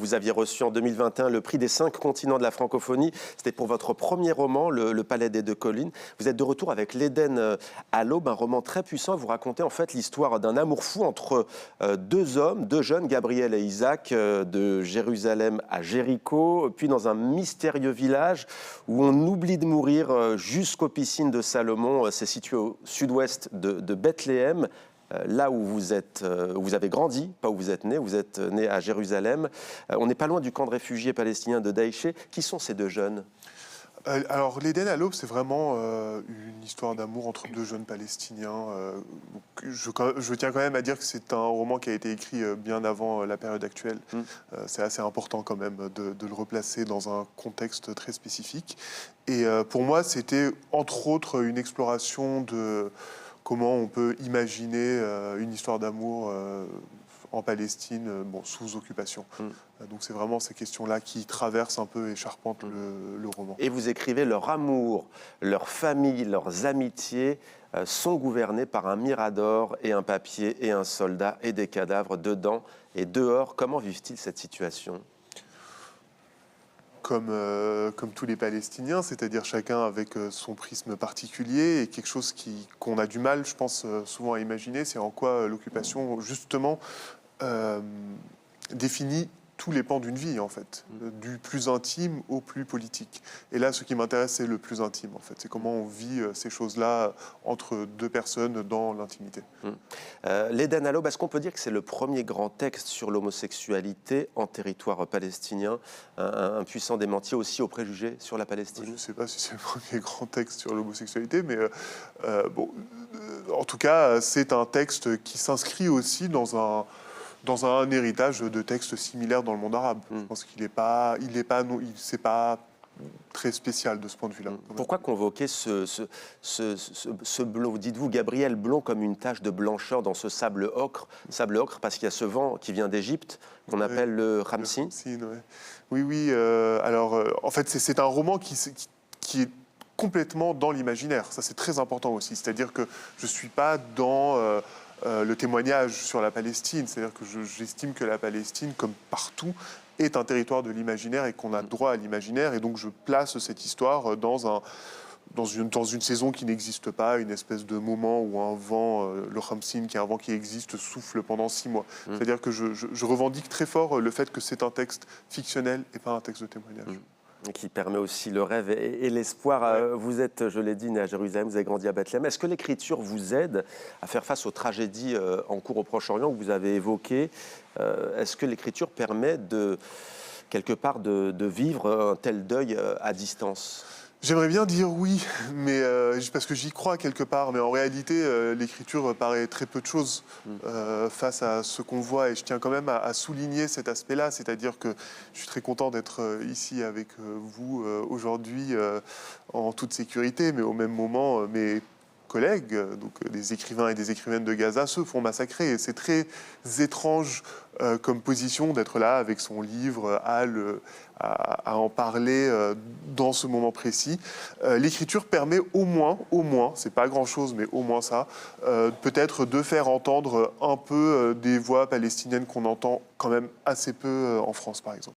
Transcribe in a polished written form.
vous aviez reçu en 2021 le prix des 5 continents de la francophonie. C'était pour votre premier roman, Le Palais des Deux Collines. Vous êtes de retour avec L'Éden à l'aube, un roman très puissant. Vous racontez en fait l'histoire d'un amour fou entre deux hommes, deux jeunes, Gabriel et Isaac, de Jérusalem à Jéricho, puis dans un mystérieux village où on oublie de mourir jusqu'aux piscines de Salomon. C'est situé au sud-ouest de Bethléem. Là où vous avez grandi, pas où vous êtes né à Jérusalem. On n'est pas loin du camp de réfugiés palestiniens de Daïché. Qui sont ces deux jeunes ? Alors, L'Éden à l'aube, c'est vraiment une histoire d'amour entre deux jeunes Palestiniens. Je tiens quand même à dire que c'est un roman qui a été écrit bien avant la période actuelle. C'est assez important quand même de le replacer dans un contexte très spécifique. Et pour moi, c'était entre autres une exploration de comment on peut imaginer une histoire d'amour en Palestine, sous occupation. Donc c'est vraiment ces questions-là qui traversent un peu et charpentent le roman. Et vous écrivez leur amour, leur famille, leurs amitiés sont gouvernés par un mirador et un papier et un soldat et des cadavres dedans et dehors. Comment vivent-ils cette situation ? Comme tous les Palestiniens, c'est-à-dire chacun avec son prisme particulier et quelque chose qu'on a du mal, je pense, souvent à imaginer, c'est en quoi l'occupation, justement, définit tous les pans d'une vie, en fait, du plus intime au plus politique. Et là, ce qui m'intéresse, c'est le plus intime, en fait. C'est comment on vit ces choses-là entre deux personnes dans l'intimité. L'Éden à l'aube, est-ce qu'on peut dire que c'est le premier grand texte sur l'homosexualité en territoire palestinien, un puissant démenti aussi aux préjugés sur la Palestine ? Je ne sais pas si c'est le premier grand texte sur l'homosexualité, mais en tout cas, c'est un texte qui s'inscrit aussi dans un héritage de textes similaires dans le monde arabe. Je pense c'est pas très spécial de ce point de vue-là. Pourquoi convoquer ce blond, dites-vous, Gabriel Blond, comme une tache de blancheur dans ce sable ocre parce qu'il y a ce vent qui vient d'Égypte, qu'on appelle le Ramsin. Oui. En fait, c'est un roman qui est complètement dans l'imaginaire. Ça, c'est très important aussi. C'est-à-dire que je ne suis pas dans le témoignage sur la Palestine. C'est-à-dire que j'estime que la Palestine, comme partout, est un territoire de l'imaginaire et qu'on a droit à l'imaginaire. Et donc, je place cette histoire dans une saison qui n'existe pas, une espèce de moment où un vent, le Ramsin, qui est un vent qui existe, souffle pendant 6 mois. C'est-à-dire que je revendique très fort le fait que c'est un texte fictionnel et pas un texte de témoignage. Qui permet aussi le rêve et l'espoir. Ouais. Vous êtes, je l'ai dit, né à Jérusalem, vous avez grandi à Bethléem. Est-ce que l'écriture vous aide à faire face aux tragédies en cours au Proche-Orient que vous avez évoquées ? Est-ce que l'écriture permet quelque part de vivre un tel deuil à distance ? J'aimerais bien dire oui, mais parce que j'y crois quelque part. Mais en réalité, l'écriture paraît très peu de choses face à ce qu'on voit. Et je tiens quand même à souligner cet aspect-là. C'est-à-dire que je suis très content d'être ici avec vous aujourd'hui en toute sécurité. Mais au même moment, mes collègues, donc des écrivains et des écrivaines de Gaza, se font massacrer. Et c'est très étrange comme position d'être là avec son livre, à en parler dans ce moment précis. L'écriture permet au moins, c'est pas grand-chose, mais au moins ça, peut-être de faire entendre un peu des voix palestiniennes qu'on entend quand même assez peu en France, par exemple.